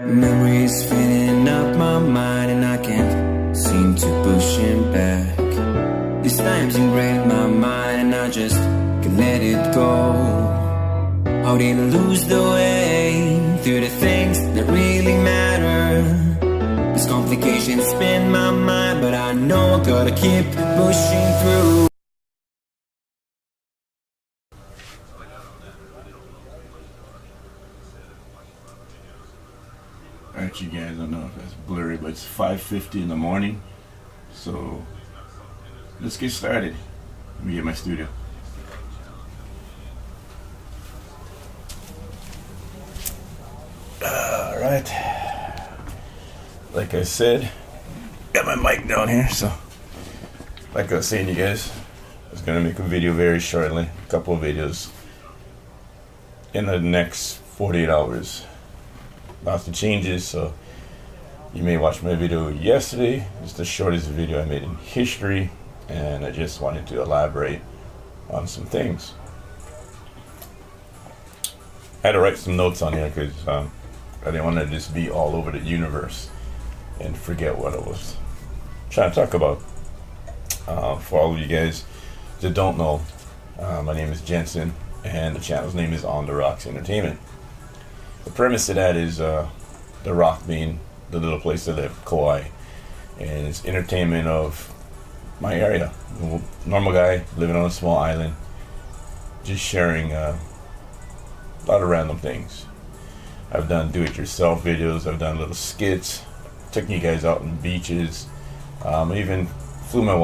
Memories filling up my mind and I can't seem to push him back. These times ingrained in my mind and I just can't let it go. How did I lose the way through the things that really matter? These complications spin my mind, but I know I gotta keep pushing through. Alright, you guys, I don't know if that's blurry, but it's 5:50 in the morning, so let's get started. Let me get my studio. Alright, like I said, got my mic down here, so like I was saying, you guys, I was going to make a video very shortly, a couple of videos in the next 48 hours. Lots of changes, so you may watch my video yesterday. It's the shortest video I made in history, and I just wanted to elaborate on some things. I had to write some notes on here because I didn't want to just be all over the universe and forget what I was trying to talk about. For all of you guys that don't know, my name is Jensen, and the channel's name is On The Rocks Entertainment. The premise of that is The Rock being the little place I live, Kauai, and it's entertainment of my area. Normal guy living on a small island, just sharing a lot of random things. I've done do-it-yourself videos, I've done little skits, taking you guys out on beaches. I even flew my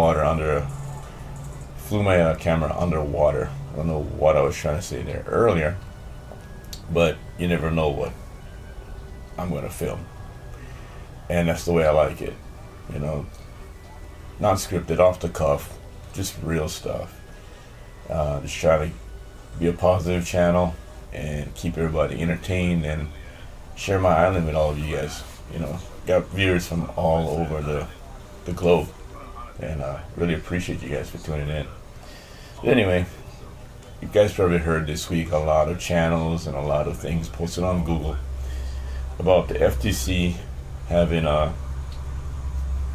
camera underwater. I don't know what I was trying to say there earlier, but you never know what I'm going to film. And that's the way I like it. You know, not scripted, off the cuff, just real stuff. Just try to be a positive channel and keep everybody entertained and share my island with all of you guys. You know, got viewers from all over the globe, and I really appreciate you guys for tuning in. But anyway, you guys probably heard this week a lot of channels and a lot of things posted on Google about the FTC having a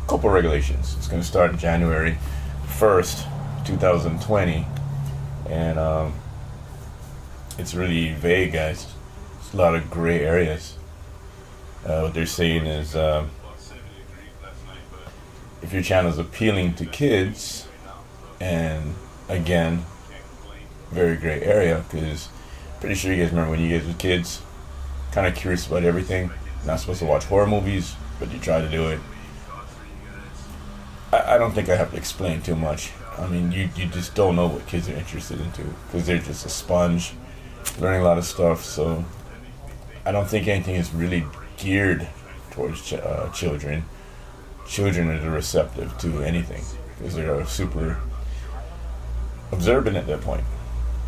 couple regulations. It's going to start January 1st, 2020, and it's really vague, guys. It's a lot of gray areas. What they're saying is if your channel is appealing to kids, and again, very gray area, because pretty sure you guys remember when you guys were kids, kind of curious about everything. Not supposed to watch horror movies, but you try to do it. I don't think I have to explain too much. I mean, you just don't know what kids are interested into, because they're just a sponge, learning a lot of stuff. So I don't think anything is really geared towards children. Children are receptive to anything because they're super observant at that point.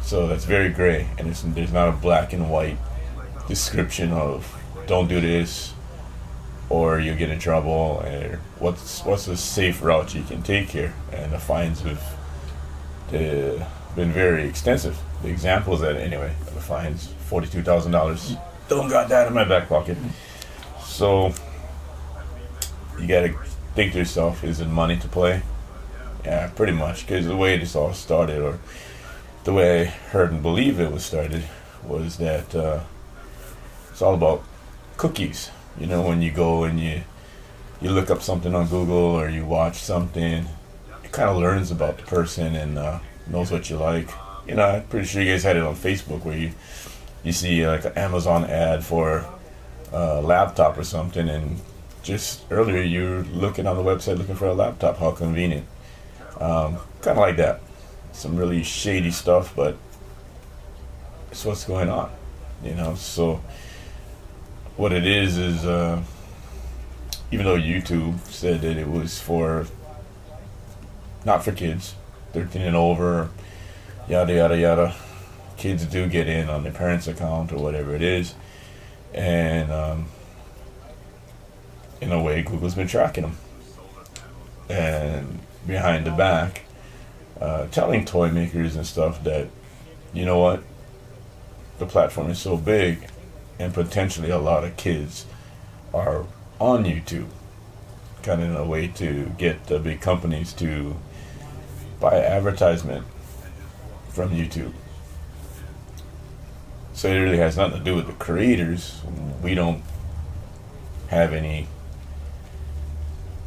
So that's very gray, and there's not a black and white description of don't do this or you'll get in trouble, or what's a safe route you can take here. And the fines have been very extensive. The examples that anyway, the fines $42,000. Don't got that in my back pocket. So you gotta think to yourself, is it money to play? Yeah, pretty much, because the way this all started, or the way I heard and believe it was started, was that it's all about cookies. You know, when you go and you look up something on Google or you watch something, it kind of learns about the person and knows what you like. You know, I'm pretty sure you guys had it on Facebook where you see like an Amazon ad for a laptop or something, and just earlier you were looking on the website looking for a laptop. How convenient. Kind of like that. Some really shady stuff, but it's what's going on, you know. So what it is even though YouTube said that it was not for kids, 13 and over, yada yada yada, kids do get in on their parents' account or whatever it is, and in a way Google's been tracking them, and behind the back telling toy makers and stuff that, you know what, the platform is so big and potentially a lot of kids are on YouTube, kind of in a way to get the big companies to buy advertisement from YouTube. So it really has nothing to do with the creators. We don't have any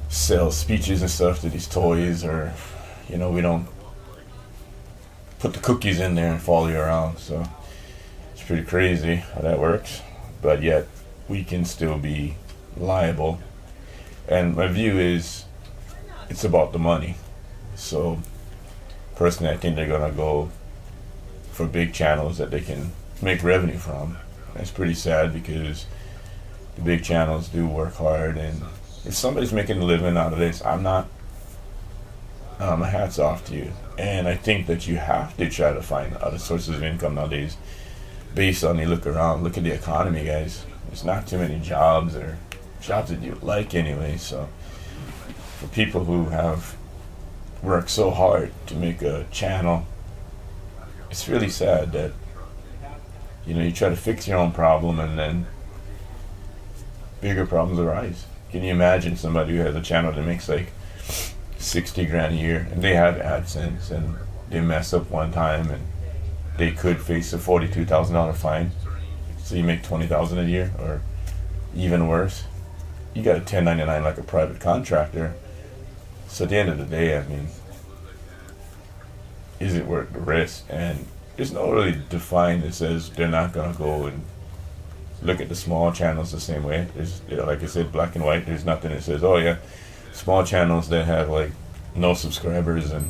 sales speeches and stuff to these toys, or we don't put the cookies in there and follow you around. So it's pretty crazy how that works, but yet we can still be liable. And my view is it's about the money. So personally, I think they're gonna go for big channels that they can make revenue from. That's pretty sad, because the big channels do work hard, and if somebody's making a living out of this, I'm not. My hat's off to you. And I think that you have to try to find other sources of income nowadays, based on look at the economy, guys. There's not too many jobs, or jobs that you like anyway. So for people who have worked so hard to make a channel, it's really sad that you try to fix your own problem and then bigger problems arise. Can you imagine somebody who has a channel that makes like 60 grand a year, and they have AdSense, and they mess up one time and they could face a $42,000 fine? So you make $20,000 a year, or even worse, you got a 1099 like a private contractor. So at the end of the day, I mean, is it worth the risk? And there's no really defined that says they're not gonna go and look at the small channels the same way. There's, like I said, black and white. There's nothing that says, oh yeah, small channels that have like no subscribers and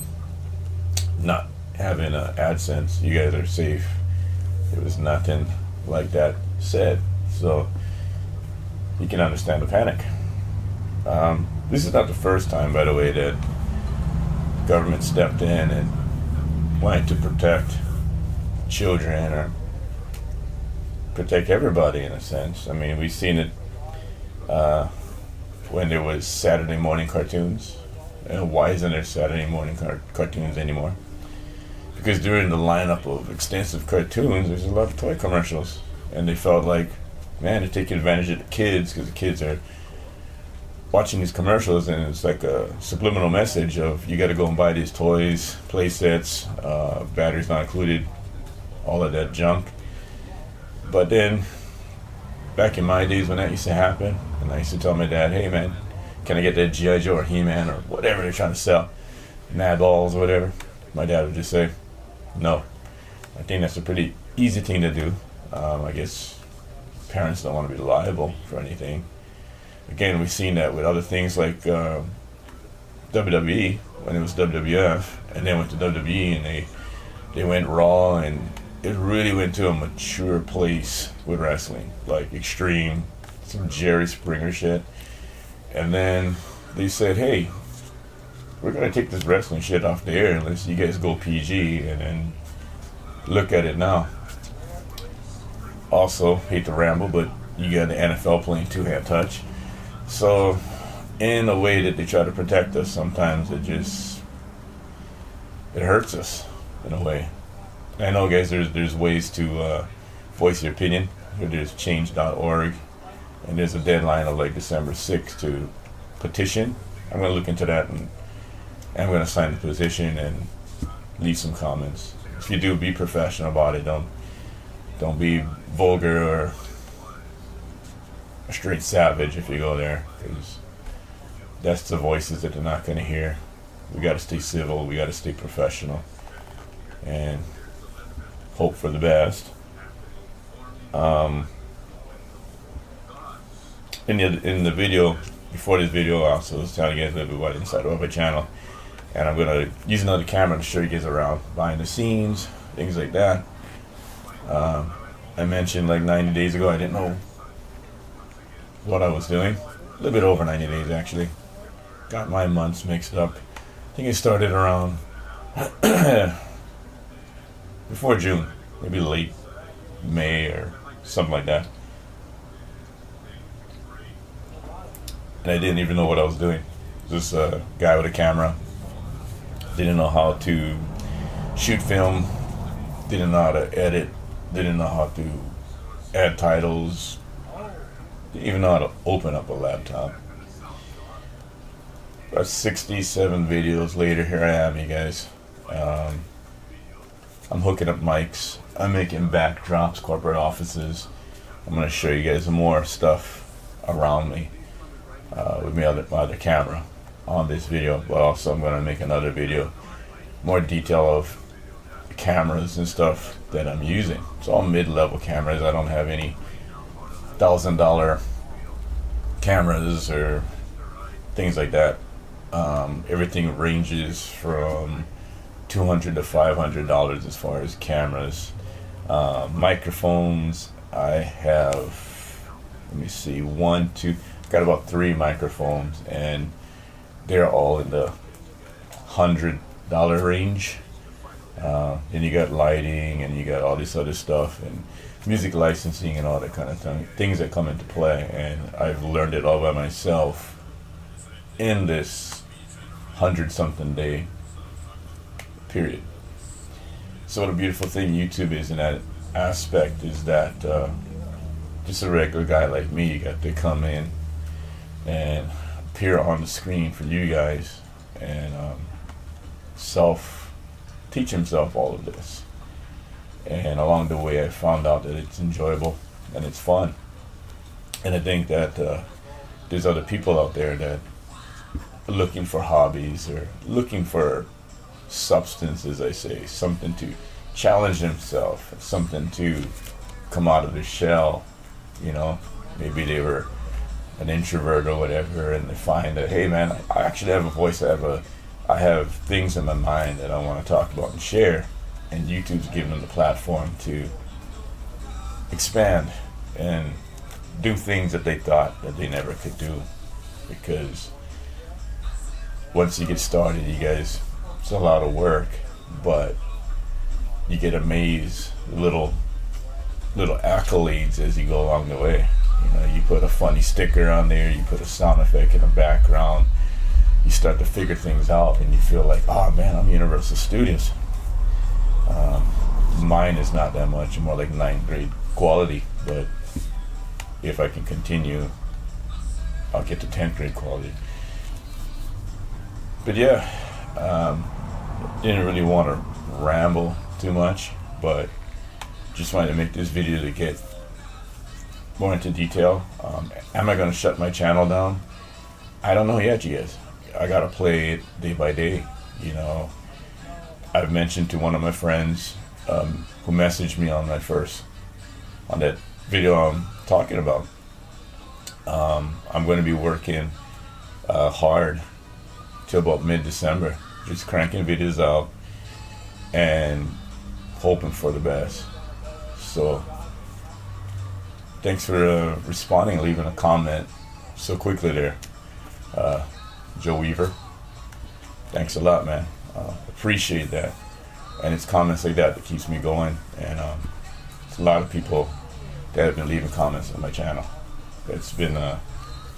not having AdSense, you guys are safe. There was nothing like that said. So you can understand the panic. This is not the first time, by the way, that government stepped in and wanted to protect children, or protect everybody in a sense. I mean, we've seen it when there was Saturday morning cartoons. And why isn't there Saturday morning cartoons anymore? Because during the lineup of extensive cartoons, there's a lot of toy commercials, and they felt like, man, they're taking advantage of the kids, because the kids are watching these commercials, and it's like a subliminal message of, you got to go and buy these toys, play sets, batteries not included, all of that junk. But then, back in my days when that used to happen, and I used to tell my dad, hey man, can I get that G.I. Joe or He-Man or whatever they're trying to sell, Mad Balls or whatever, my dad would just say, no. I think that's a pretty easy thing to do. I guess parents don't want to be liable for anything. Again, we've seen that with other things like WWE, when it was WWF, and then went to WWE, and they went Raw, and it really went to a mature place with wrestling, like Extreme, some Jerry Springer shit. And then they said, hey, we're going to take this wrestling shit off the air unless you guys go PG. And then look at it now. Also, hate to ramble, but you got the NFL playing two-hand touch. So in a way that they try to protect us, sometimes it hurts us in a way. I know, guys, there's ways to voice your opinion. There's change.org, and there's a deadline of like December 6th to petition. I'm going to look into that, and I'm going to sign the petition and leave some comments. If you do, be professional about it. Don't be vulgar or a straight savage if you go there, because that's the voices that they're not going to hear. We got to stay civil. We got to stay professional, and hope for the best. In the video, before this video, I also was telling you guys a little bit about inside of my channel, and I'm gonna use another camera to show you guys around behind the scenes, things like that. I mentioned like 90 days ago I didn't know what I was doing. A little bit over 90 days actually. Got my months mixed up. I think it started around before June, maybe late May or something like that. And I didn't even know what I was doing. This guy with a camera, didn't know how to shoot film, didn't know how to edit, didn't know how to add titles, Didn't even know how to open up a laptop. About 67 videos later, here I am, you guys. I'm hooking up mics. I'm making backdrops, corporate offices. I'm going to show you guys more stuff around me with my other camera on this video. But also I'm going to make another video, more detail of the cameras and stuff that I'm using. It's all mid-level cameras. I don't have any $1,000 cameras or things like that. Everything ranges from $200 to $500 as far as cameras. Microphones, I have, let me see, got about 3 microphones, and they're all in the $100 range. Then you got lighting, and you got all this other stuff, and music licensing and all that kind of things that come into play. And I've learned it all by myself in this 100-something day period. So the beautiful thing YouTube is in that aspect is that just a regular guy like me got to come in and appear on the screen for you guys and teach himself all of this. And along the way I found out that it's enjoyable and it's fun. And I think that there's other people out there that are looking for hobbies or looking for substance, as I say, something to challenge themselves, something to come out of their shell. You know, maybe they were an introvert or whatever, and they find that, hey man, I actually have a voice, I have things in my mind that I want to talk about and share, and YouTube's giving them the platform to expand and do things that they thought that they never could do. Because once you get started, you guys, it's a lot of work, but you get amazed little accolades as you go along the way. You know, you put a funny sticker on there, you put a sound effect in the background, you start to figure things out, and you feel like, oh man, I'm Universal Studios. Mine is not that much, more like 9th grade quality, but if I can continue, I'll get to 10th grade quality. But yeah, didn't really want to ramble too much, but just wanted to make this video to get more into detail. Am I going to shut my channel down? I don't know yet, you guys. I gotta play it day by day. You know, I've mentioned to one of my friends who messaged me on that video I'm talking about. I'm going to be working hard till about mid-December, just cranking videos out and hoping for the best. So thanks for responding, leaving a comment so quickly there, Joe Weaver. Thanks a lot, man. Appreciate that. And it's comments like that keeps me going. And it's a lot of people that have been leaving comments on my channel. That's been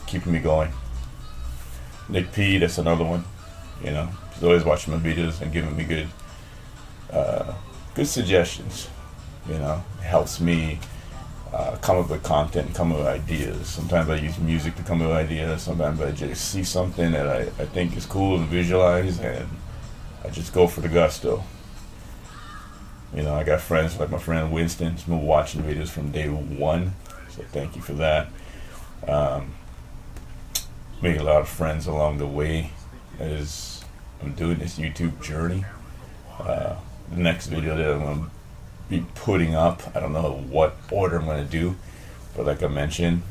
keeping me going. Nick P, that's another one. You know, he's always watching my videos and giving me good suggestions. You know, it helps me come up with content, come up with ideas. Sometimes I use music to come up with ideas. Sometimes I just see something that I think is cool and visualize, and I just go for the gusto. You know, I got friends like my friend Winston. He's been watching videos from day one, so thank you for that. Made a lot of friends along the way as I'm doing this YouTube journey. The next video that I'm going to be putting up, I don't know what order I'm going to do, but like I mentioned,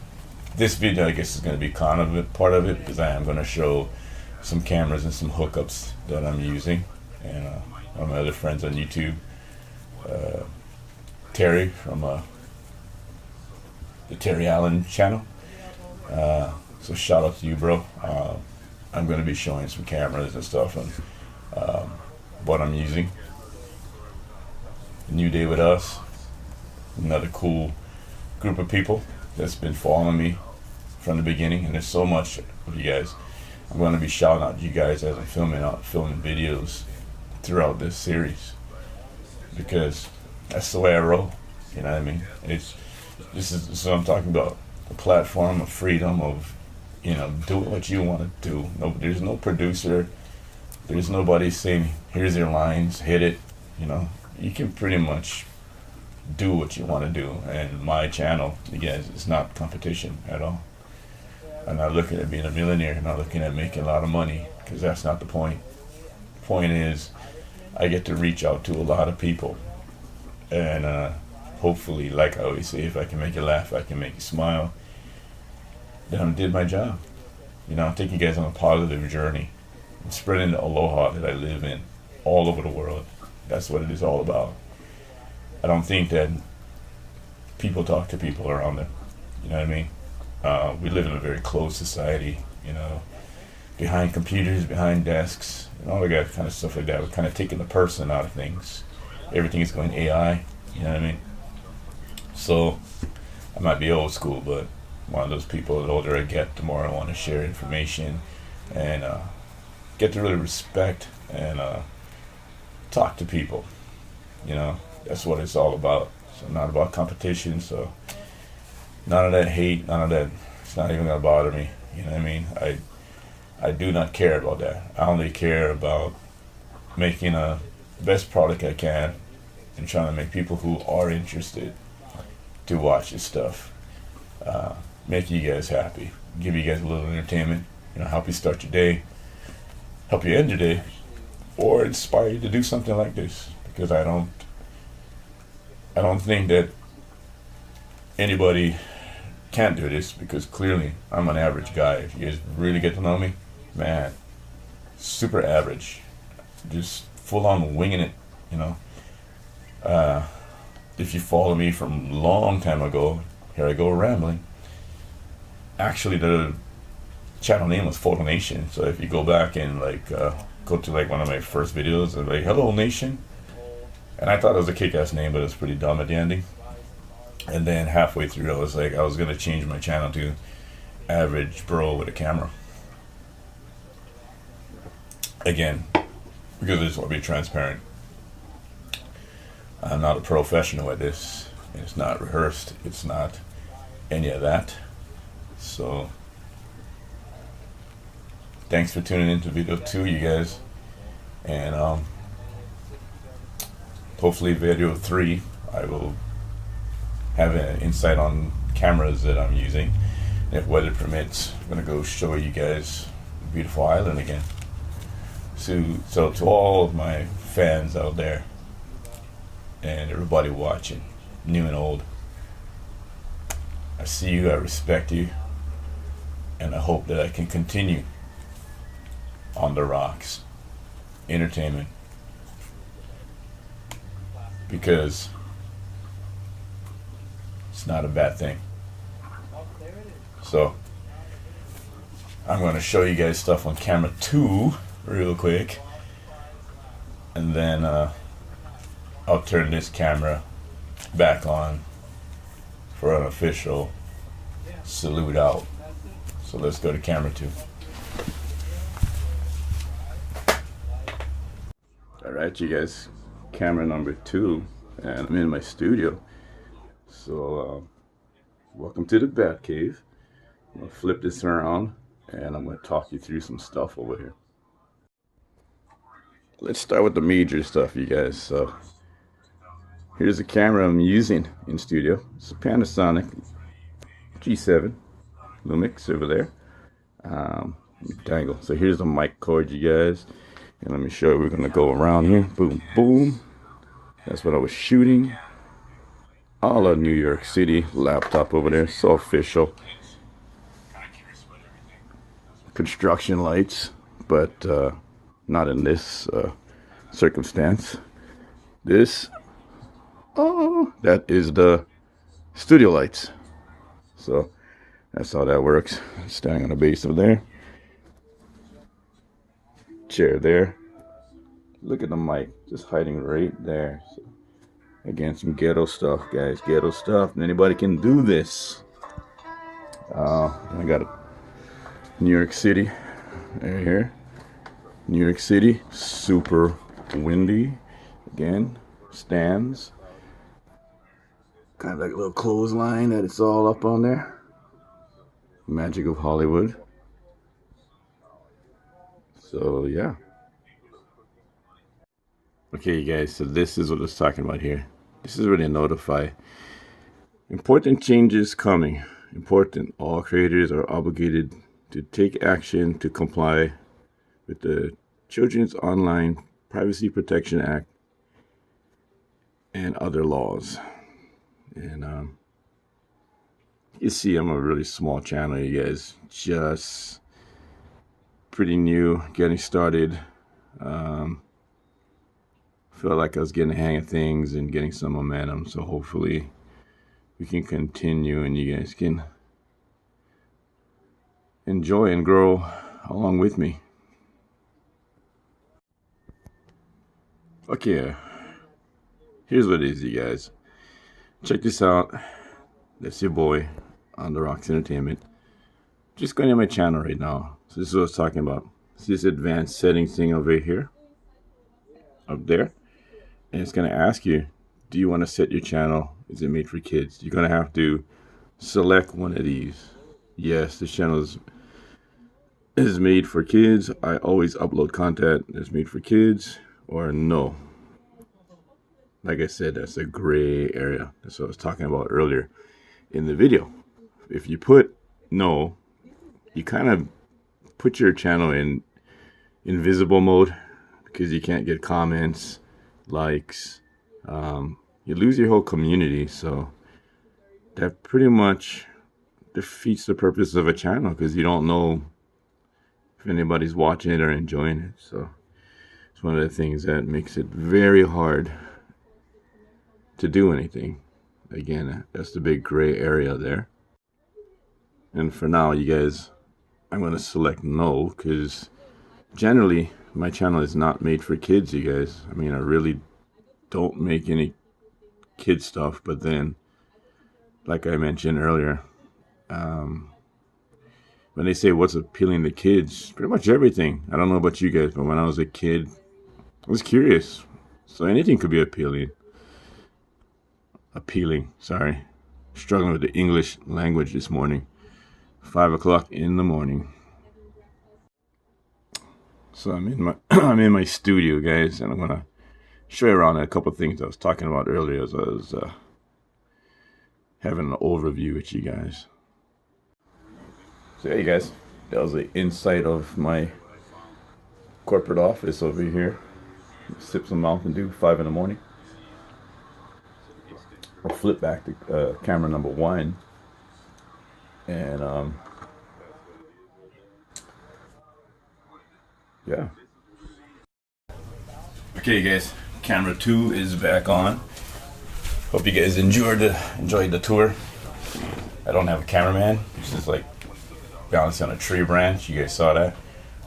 this video I guess is going to be kind of a part of it, because I am going to show some cameras and some hookups that I'm using. And one of my other friends on YouTube, Terry from the Terry Allen channel. So shout out to you, bro. I'm going to be showing some cameras and stuff and what I'm using. A new day with us. Another cool group of people that's been following me from the beginning, and there's so much of you guys. I'm going to be shouting out you guys as I'm filming videos throughout this series, because that's the way I roll. You know what I mean? This is what I'm talking about. a platform of freedom of, do what you want to do. No, there's no producer. There's nobody saying, here's your lines, hit it. You can pretty much do what you want to do. And my channel, again, it's not competition at all. I'm not looking at being a millionaire. I'm not looking at making a lot of money, because that's not the point. The point is, I get to reach out to a lot of people. And hopefully, like I always say, if I can make you laugh, I can make you smile, then I did my job. I'm taking you guys on a positive journey. I'm spreading the aloha that I live in all over the world. That's what it is all about. I don't think that people talk to people around them. You know what I mean? We live in a very closed society, behind computers, behind desks, and all that kind of stuff like that. We're kind of taking the person out of things. Everything is going AI, you know what I mean? So, I might be old school, but one of those people, the older I get, the more I want to share information and get to really respect and talk to people. That's what it's all about. So not about competition. So none of that hate, none of that. It's not even gonna bother me. You know what I mean? I do not care about that. I only care about making a best product I can and trying to make people who are interested to watch this stuff, make you guys happy, give you guys a little entertainment, help you start your day, help you end your day, or inspire you to do something like this. Because I don't think that anybody can't do this, because clearly I'm an average guy. If you guys really get to know me, man, super average, just full on winging it, if you follow me from a long time ago, here I go rambling. Actually, the channel name was Photo Nation. So if you go back and go to one of my first videos and hello nation, and I thought it was a kick-ass name, but it was pretty dumb at the ending. And then halfway through, I was gonna change my channel to Average Bro with a Camera. Again, because I just want to be transparent. I'm not a professional at this. It's not rehearsed. It's not any of that. So, thanks for tuning into video 2, you guys. And hopefully video 3, I will have an insight on cameras that I'm using. And if weather permits, I'm going to go show you guys the beautiful island again. So to all of my fans out there, and everybody watching, new and old, I see you, I respect you, and I hope that I can continue on the rocks, entertainment, because it's not a bad thing. So I'm going to show you guys stuff on camera 2 real quick, and then I'll turn this camera back on for an official salute out. So let's go to camera 2. Alright, you guys, camera number 2, and I'm in my studio. So welcome to the Bat Cave. I'm going to flip this around and I'm going to talk you through some stuff over here. Let's start with the major stuff, you guys. So here's the camera I'm using in studio. It's a Panasonic G7 Lumix over there. Dangle. So here's the mic cord, you guys. And let me show you. We're going to go around here. Boom, boom. That's what I was shooting. All of New York City. Laptop over there. So official. Construction lights, but not in this circumstance. This, that is the studio lights. So that's how that works. Standing on the base over there. Chair there. Look at the mic, just hiding right there. So, again, some ghetto stuff, guys. Ghetto stuff. Anybody can do this. I got a New York City right here. New York City, super windy. Again, stands. Kind of like a little clothesline that it's all up on there. Magic of Hollywood. So yeah. Okay, you guys, so this is what it's talking about here. This is really a notify. Important changes coming. Important. All creators are obligated to take action to comply with the Children's Online Privacy Protection Act and other laws. And you see, I'm a really small channel, you guys. Just pretty new, getting started. Felt like I was getting the hang of things and getting some momentum. So hopefully we can continue and you guys can enjoy and grow along with me. Okay, here's what it is, you guys. Check this out. That's your boy on the Rocks Entertainment. Just going to my channel right now. So this is what I was talking about. It's this advanced settings thing over here, up there, and it's going to ask you, do you want to set your channel? Is it made for kids? You're going to have to select one of these. Yes, this channel is made for kids. I always upload content that's made for kids, or no. Like I said, that's a gray area. That's what I was talking about earlier in the video. If you put no, you kind of put your channel in invisible mode because you can't get comments, likes. You lose your whole community. So that pretty much defeats the purpose of a channel because you don't know if anybody's watching it or enjoying it. So it's one of the things that makes it very hard to do anything. Again, that's the big gray area there. And for now, you guys, I'm going to select no because generally my channel is not made for kids, you guys. I mean, I really don't make any kid stuff, but then, like I mentioned earlier, when they say what's appealing to kids, pretty much everything. I don't know about you guys, but when I was a kid, I was curious. So anything could be appealing. Sorry. Struggling with the English language this morning. 5 o'clock in the morning. So I'm in my studio, guys, and I'm gonna show you around a couple of things I was talking about earlier as I was having an overview with you guys. So yeah, you guys, that was the inside of my corporate office over here. Sip some Mountain Dew, 5 in the morning. I'll flip back to camera number 1, and yeah. Okay, guys, camera 2 is back on. Hope you guys enjoyed the tour. I don't have a cameraman. It's just like balancing on a tree branch. You guys saw that.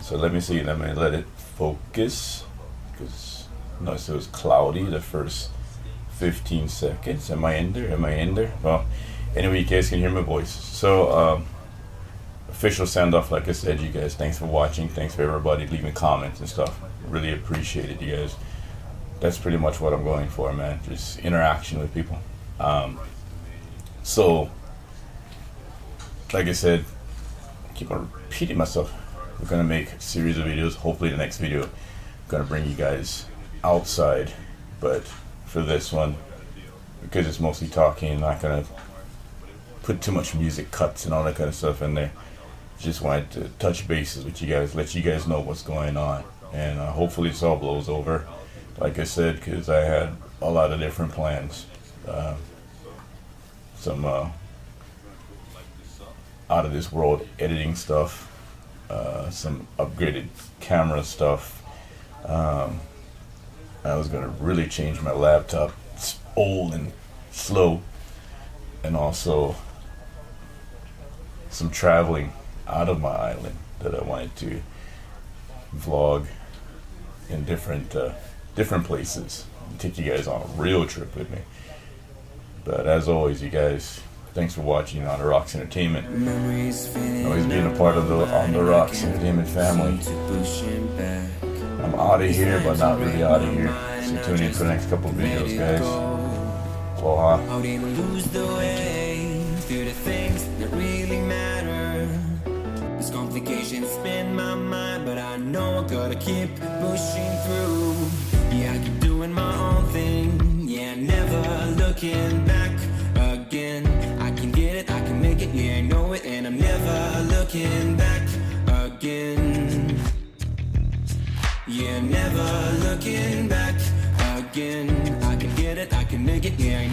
So let me see. Let me let it focus because notice it was cloudy the first 15 seconds. Am I in there? Well, anyway, you guys can hear my voice. So official send off, like I said, you guys, thanks for watching. Thanks for everybody leaving comments and stuff. Really appreciate it, you guys. That's pretty much what I'm going for, man. Just interaction with people. So like I said, I keep on repeating myself. We're gonna make a series of videos. Hopefully the next video I'm gonna bring you guys outside, but for this one, because it's mostly talking, I'm not gonna put too much music cuts and all that kind of stuff in there. Just wanted to touch bases with you guys, let you guys know what's going on, and hopefully this all blows over, like I said, because I had a lot of different plans. Some out of this world editing stuff, some upgraded camera stuff. I was gonna really change my laptop. It's old and slow, and also some traveling out of my island that I wanted to vlog in different places and take you guys on a real trip with me. But as always, you guys, thanks for watching On the Rocks Entertainment. Always being a part of the On the Rocks Entertainment family. I'm out of here, but not really out of here. So tune in for the next couple of videos, guys. Aloha. How do you lose the way through the things that really matter? vacation spin my mind, but I know I gotta keep pushing through. Yeah, I keep doing my own thing, yeah, never looking back again. I can get it, I can make it, yeah, I know it, and I'm never looking back again. Yeah, never looking back again.